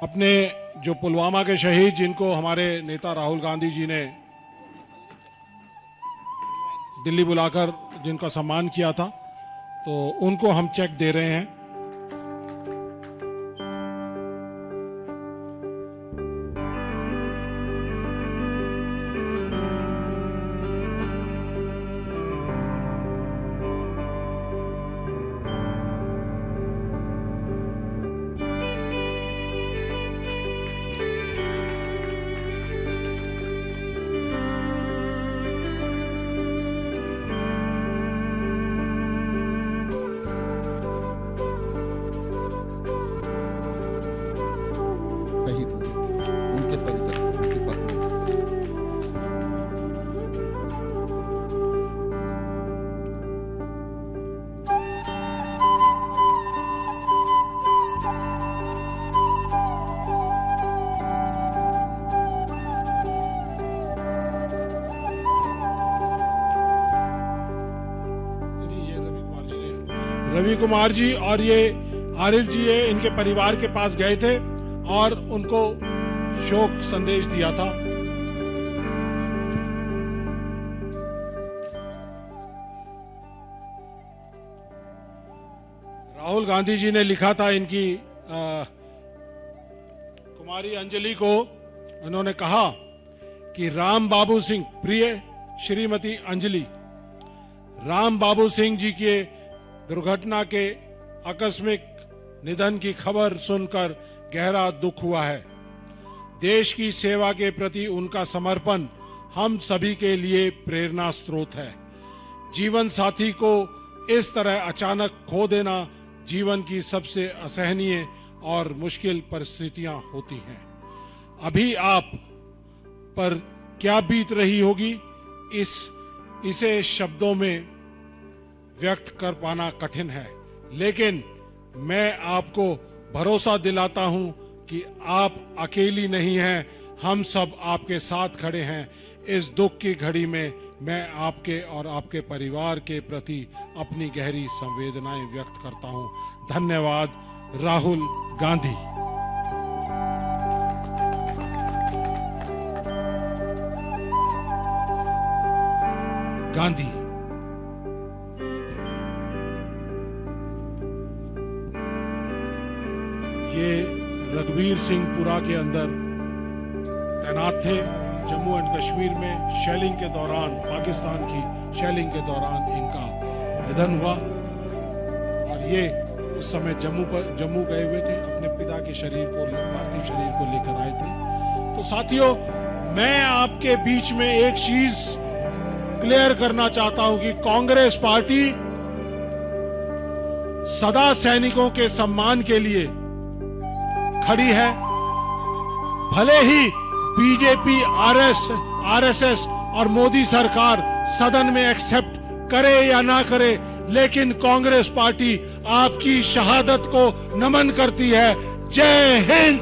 अपने जो पुलवामा के शहीद जिनको हमारे नेता राहुल गांधी जी ने दिल्ली बुलाकर जिनका सम्मान किया था, तो उनको हम चेक दे रहे हैं। शहीद हुए थे, उनके परिजन, उनकी पत्नी। रवि कुमार जी और ये आरिफ जी है, इनके परिवार के पास गए थे और उनको शोक संदेश दिया था। राहुल गांधी जी ने लिखा था इनकी कुमारी अंजलि को, उन्होंने कहा कि राम बाबू सिंह, प्रिय श्रीमती अंजलि, राम बाबू सिंह जी के दुर्घटना के आकस्मिक निधन की खबर सुनकर गहरा दुख हुआ है। देश की सेवा के प्रति उनका समर्पण हम सभी के लिए प्रेरणा स्रोत है। जीवन साथी को इस तरह अचानक खो देना जीवन की सबसे असहनीय और मुश्किल परिस्थितियां होती हैं। अभी आप पर क्या बीत रही होगी, इसे शब्दों में व्यक्त कर पाना कठिन है, लेकिन मैं आपको भरोसा दिलाता हूं कि आप अकेली नहीं हैं, हम सब आपके साथ खड़े हैं। इस दुख की घड़ी में मैं आपके और आपके परिवार के प्रति अपनी गहरी संवेदनाएं व्यक्त करता हूं। धन्यवाद। राहुल गांधी। गांधी। ये रघुवीर सिंहपुरा के अंदर तैनात थे। जम्मू एंड कश्मीर में शेलिंग के दौरान, पाकिस्तान की शेलिंग के दौरान इनका निधन हुआ और ये उस समय जम्मू गए हुए थे, अपने पिता के शरीर को, पार्थिव शरीर को लेकर आए थे। तो साथियों, मैं आपके बीच में एक चीज क्लियर करना चाहता हूं कि कांग्रेस पार्टी सदा सैनिकों के सम्मान के लिए खड़ी है। भले ही बीजेपी, आरएसएस और मोदी सरकार सदन में एक्सेप्ट करे या ना करे, लेकिन कांग्रेस पार्टी आपकी शहादत को नमन करती है। जय हिंद।